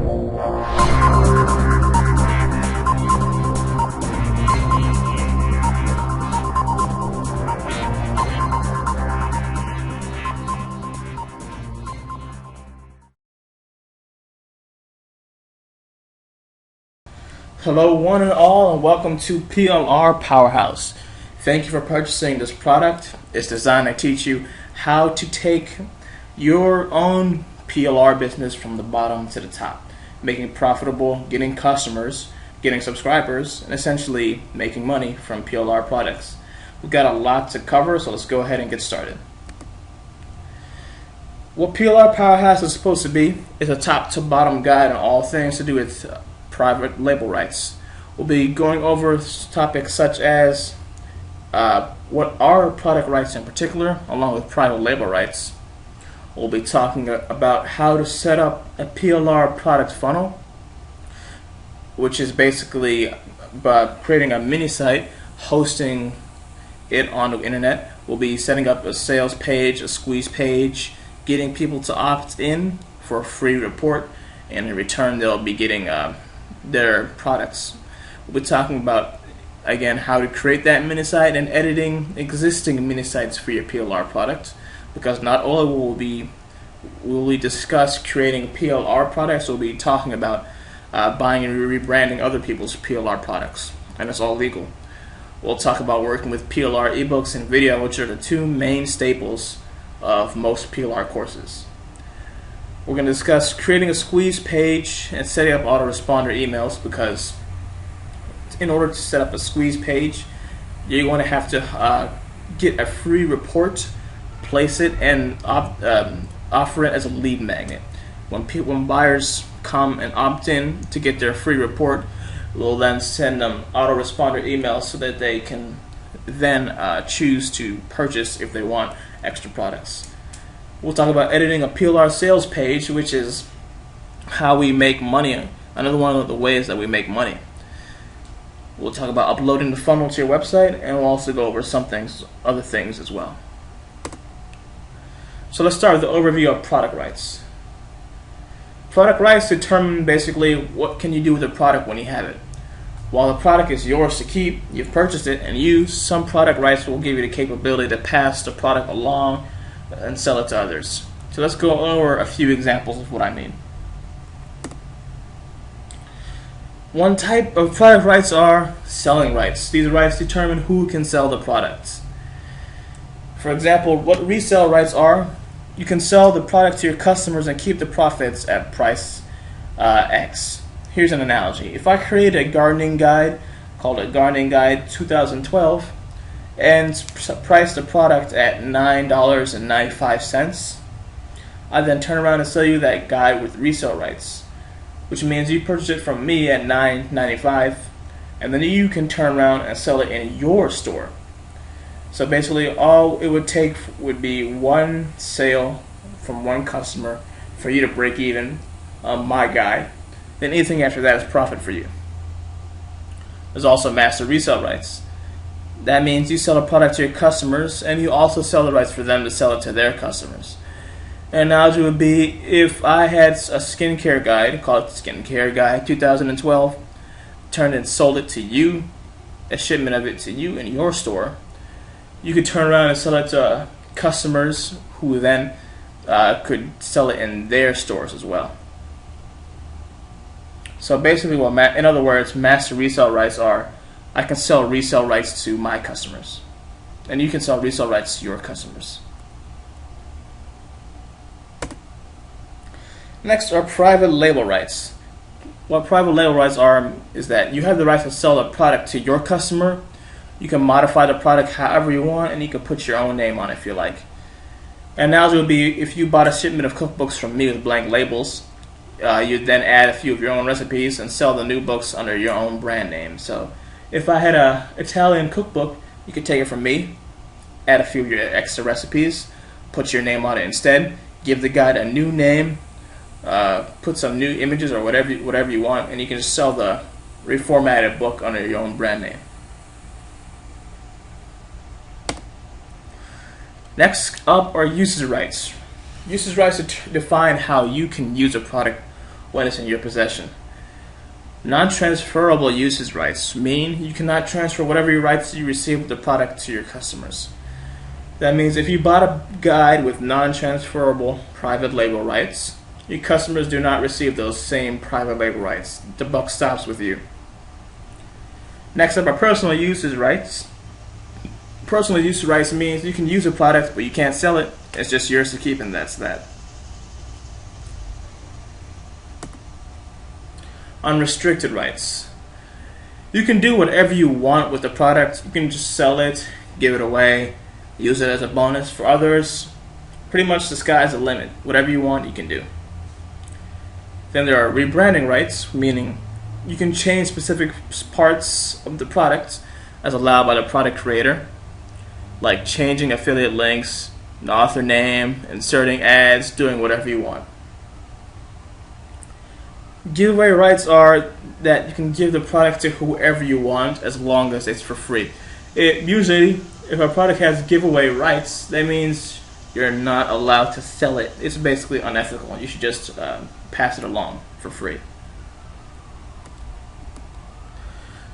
Hello one and all, and welcome to PLR Powerhouse. Thank you for purchasing this product. It's designed to teach you how to take your own PLR business from the bottom to the top, making it profitable, getting customers, getting subscribers, and essentially making money from PLR products. We've got a lot to cover, so let's go ahead and get started. What PLR Powerhouse is supposed to be is a top to bottom guide on all things to do with private label rights. We'll be going over topics such as what are product rights in particular, along with private label rights. We'll be talking about how to set up a PLR product funnel, which is basically creating a mini site, hosting it on the internet. We'll be setting up a sales page, a squeeze page, getting people to opt in for a free report, and in return they'll be getting their products. We'll be talking about, again, how to create that mini site and editing existing mini sites for your PLR product, because not only will we discuss creating PLR products, we'll be talking about buying and rebranding other people's PLR products, and it's all legal. We'll talk about working with PLR ebooks and video, which are the two main staples of most PLR courses. We're going to discuss creating a squeeze page and setting up autoresponder emails, because in order to set up a squeeze page, you're going to have to get a free report, place it, and offer it as a lead magnet. When buyers come and opt in to get their free report, we'll then send them autoresponder emails so that they can then choose to purchase if they want extra products. We'll talk about editing a PLR sales page, which is how we make money, another one of the ways that we make money. We'll talk about uploading the funnel to your website, and we'll also go over other things as well. So let's start with the overview of product rights. Product rights determine basically what can you do with the product when you have it. While the product is yours to keep, you've purchased it and used, some product rights will give you the capability to pass the product along and sell it to others. So let's go over a few examples of what I mean. One type of product rights are selling rights. These rights determine who can sell the products. For example, what resale rights are: you can sell the product to your customers and keep the profits at price X. Here's an analogy. If I create a gardening guide called a Gardening Guide 2012 and price the product at $9.95, I then turn around and sell you that guide with resale rights, which means you purchase it from me at $9.95, and then you can turn around and sell it in your store. So basically all it would take would be one sale from one customer for you to break even on my guide. Then anything after that is profit for you. There's also master resale rights. That means you sell a product to your customers, and you also sell the rights for them to sell it to their customers. An analogy would be if I had a skincare guide called Skincare Guide 2012, turned and sold it to you, a shipment of it to you in your store, you could turn around and sell it to customers who then could sell it in their stores as well. So basically, in other words, master resale rights are: I can sell resale rights to my customers, and you can sell resale rights to your customers. Next are private label rights. What private label rights are is that you have the right to sell a product to your customer. You can modify the product however you want, and you can put your own name on it if you like. An analogy would be if you bought a shipment of cookbooks from me with blank labels, you'd then add a few of your own recipes and sell the new books under your own brand name. So if I had an Italian cookbook, you could take it from me, add a few of your extra recipes, put your name on it instead, give the guide a new name, put some new images or whatever you want, and you can just sell the reformatted book under your own brand name. Next up are usage rights. Usage rights define how you can use a product when it's in your possession. Non-transferable usage rights mean you cannot transfer whatever rights you receive with the product to your customers. That means if you bought a guide with non-transferable private label rights, your customers do not receive those same private label rights. The buck stops with you. Next up are personal usage rights. Personal usage rights means you can use a product but you can't sell it. It's just yours to keep, and that's that. Unrestricted rights. You can do whatever you want with the product. You can just sell it, give it away, use it as a bonus for others. Pretty much the sky's the limit. Whatever you want, you can do. Then there are rebranding rights, meaning you can change specific parts of the product as allowed by the product creator, like changing affiliate links, the author name, inserting ads, doing whatever you want. Giveaway rights are that you can give the product to whoever you want as long as it's for free. Usually, if a product has giveaway rights, that means you're not allowed to sell it. It's basically unethical. You should just pass it along for free.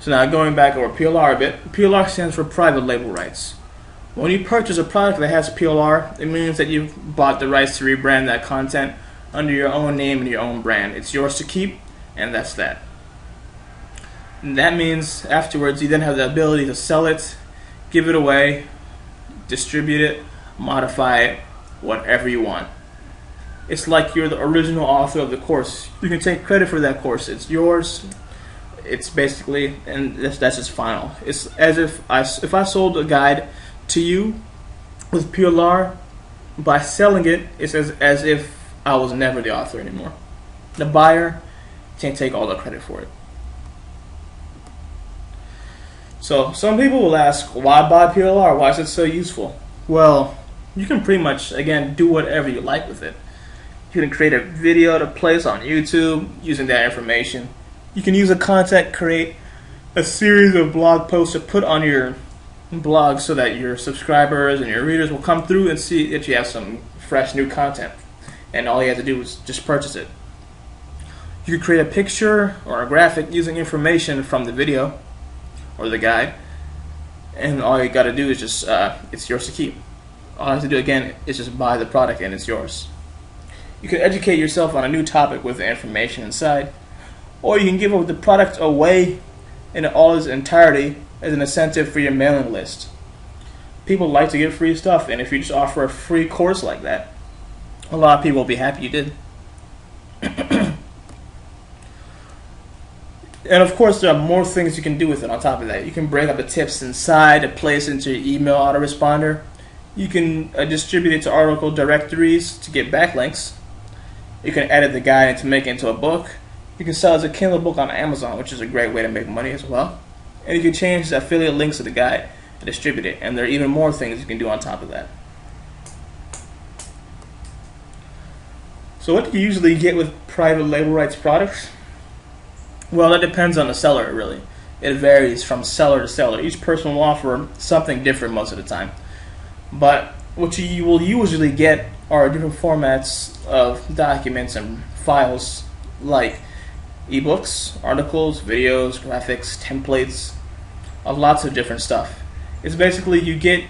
So now going back over PLR a bit, PLR stands for private label rights. When you purchase a product that has PLR, it means that you've bought the rights to rebrand that content under your own name and your own brand. It's yours to keep, and that's that. And that means afterwards you then have the ability to sell it, give it away, distribute it, modify it, whatever you want. It's like you're the original author of the course. You can take credit for that course. It's yours. It's basically, and that's just final. It's as if I sold a guide to you with PLR, by selling it, it's as if I was never the author anymore. The buyer can't take all the credit for it. So some people will ask, why buy PLR? Why is it so useful? Well, you can pretty much, again, do whatever you like with it. You can create a video to place on YouTube using that information. You can use the content, create a series of blog posts to put on your blog so that your subscribers and your readers will come through and see that you have some fresh new content. And all you have to do is just purchase it. You can create a picture or a graphic using information from the video or the guide, and all you got to do is just it's yours to keep. All you have to do again is just buy the product and it's yours. You can educate yourself on a new topic with the information inside, or you can give the product away in all its entirety as an incentive for your mailing list. People like to get free stuff, and if you just offer a free course like that, a lot of people will be happy you did. And of course, there are more things you can do with it on top of that. You can break up the tips inside and place it into your email autoresponder. You can distribute it to article directories to get backlinks. You can edit the guide to make it into a book. You can sell it as a Kindle book on Amazon, which is a great way to make money as well. And you can change the affiliate links to the guide and distribute it. And there are even more things you can do on top of that. So what do you usually get with private label rights products? Well, that depends on the seller, really. It varies from seller to seller. Each person will offer something different most of the time. But what you will usually get are different formats of documents and files, like ebooks, articles, videos, graphics, templates, lots of different stuff. It's basically you get,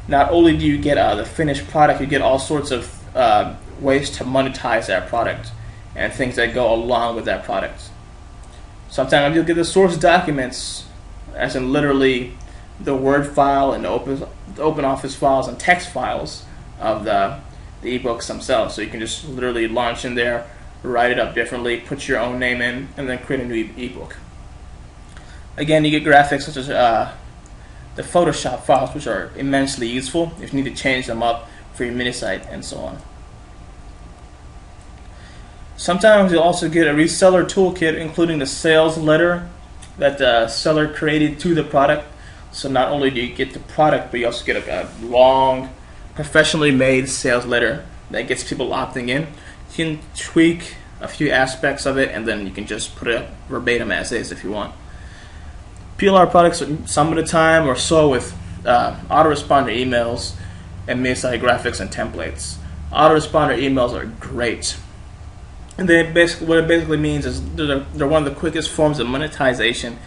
not only do you get the finished product, you get all sorts of ways to monetize that product and things that go along with that product. Sometimes you'll get the source documents, as in literally the Word file and the open office files and text files of the ebooks themselves. So you can just literally launch in there, write it up differently, put your own name in, and then create a new ebook. Again, you get graphics such as the Photoshop files, which are immensely useful if you need to change them up for your mini site and so on. Sometimes you'll also get a reseller toolkit, including the sales letter that the seller created to the product. So not only do you get the product, but you also get a long, professionally made sales letter that gets people opting in. You can tweak a few aspects of it, and then you can just put it verbatim as is if you want. PLR products some of the time or so with autoresponder emails and mini-site graphics and templates. Autoresponder emails are great. And then basically, what it basically means is they're one of the quickest forms of monetization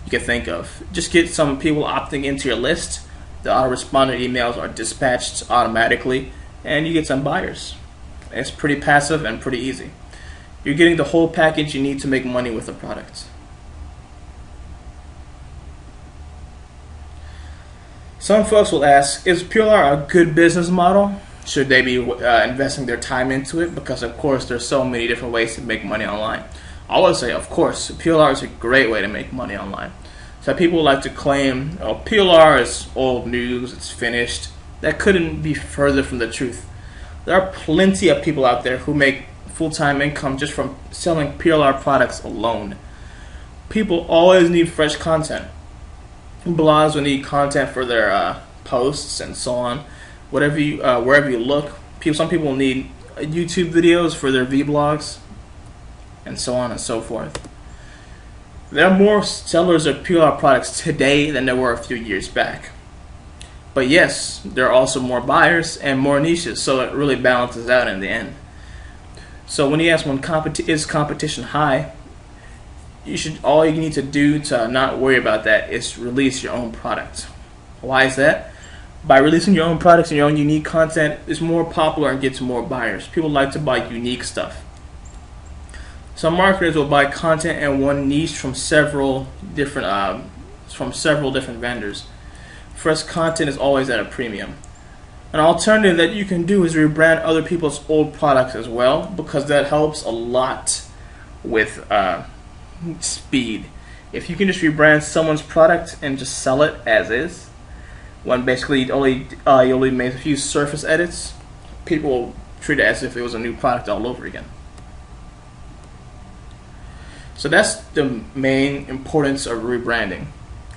you can think of. Just get some people opting into your list. The autoresponder emails are dispatched automatically, and you get some buyers. It's pretty passive and pretty easy. You're getting the whole package you need to make money with the product. Some folks will ask, is PLR a good business model? Should they be investing their time into it? Because of course there's so many different ways to make money online. I always say, of course, PLR is a great way to make money online. So people like to claim, oh, PLR is old news, it's finished. That couldn't be further from the truth. There are plenty of people out there who make full-time income just from selling PLR products alone. People always need fresh content. Blogs will need content for their posts and so on. Wherever you look, some people need YouTube videos for their vlogs, and so on and so forth. There are more sellers of PLR products today than there were a few years back. But yes, there are also more buyers and more niches, so it really balances out in the end. So when you ask is competition high, all you need to do to not worry about that is release your own product. Why is that? By releasing your own products and your own unique content, it's more popular and gets more buyers. People like to buy unique stuff. Some marketers will buy content in one niche from several different vendors. Fresh content is always at a premium. An alternative that you can do is rebrand other people's old products as well, because that helps a lot with speed. If you can just rebrand someone's product and just sell it as is, when basically you only made a few surface edits, people will treat it as if it was a new product all over again. So that's the main importance of rebranding.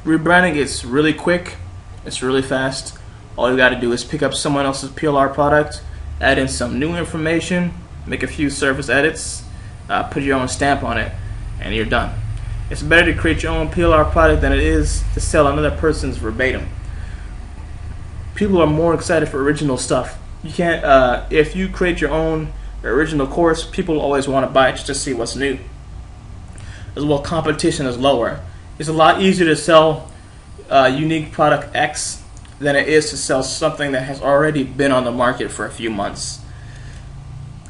Rebranding is really quick, it's really fast. All you got to do is pick up someone else's PLR product, add in some new information, make a few surface edits, put your own stamp on it, and you're done. It's better to create your own PLR product than it is to sell another person's verbatim. People are more excited for original stuff. You can't, if you create your own original course, people always want to buy it just to see what's new. As well, competition is lower. It's a lot easier to sell unique product X than it is to sell something that has already been on the market for a few months.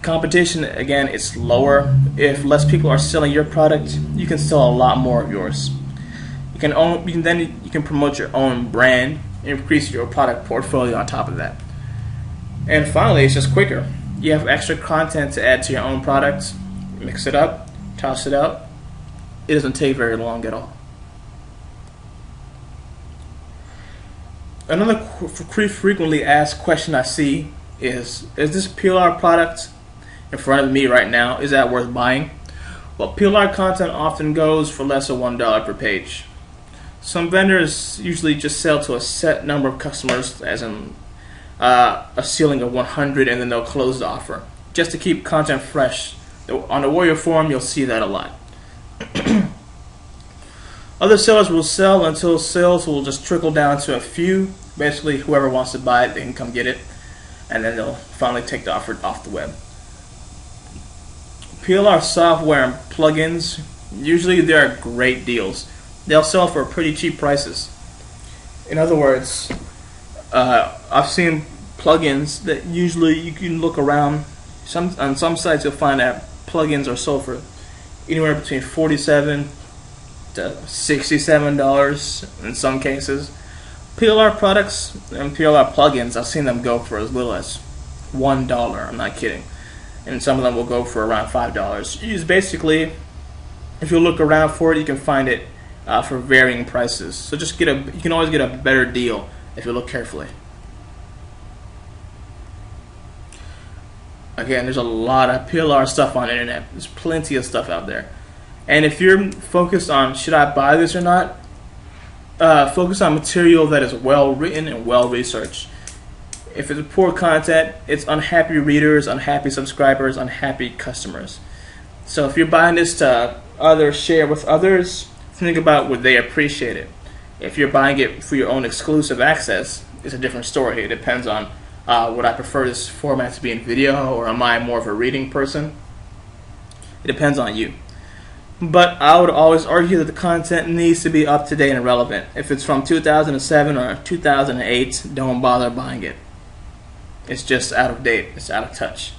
Competition, again, it's lower. If less people are selling your product, you can sell a lot more of yours. You can promote your own brand, increase your product portfolio on top of that. And finally, it's just quicker. You have extra content to add to your own product, mix it up, toss it out. It doesn't take very long at all. Another frequently asked question I see is this PLR product in front of me right now, is that worth buying? Well, PLR content often goes for less than $1 per page. Some vendors usually just sell to a set number of customers, as in a ceiling of 100, and then they'll close the offer, just to keep content fresh. On the Warrior Forum, you'll see that a lot. Other sellers will sell until sales will just trickle down to a few. Basically, whoever wants to buy it, they can come get it, and then they'll finally take the offer off the web. PLR software and plugins, usually they are great deals. They'll sell for pretty cheap prices. In other words, I've seen plugins that usually you can look around. On some sites you'll find that plugins are sold for anywhere between $47 to $67 in some cases. PLR products and PLR plugins, I've seen them go for as little as $1. I'm not kidding. And some of them will go for around $5. It's basically, if you look around for it, you can find it for varying prices. So just you can always get a better deal if you look carefully. Again, there's a lot of PLR stuff on the internet. There's plenty of stuff out there. And if you're focused on should I buy this or not, focus on material that is well written and well researched. If it's poor content, it's unhappy readers, unhappy subscribers, unhappy customers. So if you're buying this to share with others, think about would they appreciate it. If you're buying it for your own exclusive access, it's a different story. It depends on would I prefer this format to be in video, or am I more of a reading person? It depends on you. But I would always argue that the content needs to be up to date and relevant. If it's from 2007 or 2008, don't bother buying it. It's just out of date. It's out of touch.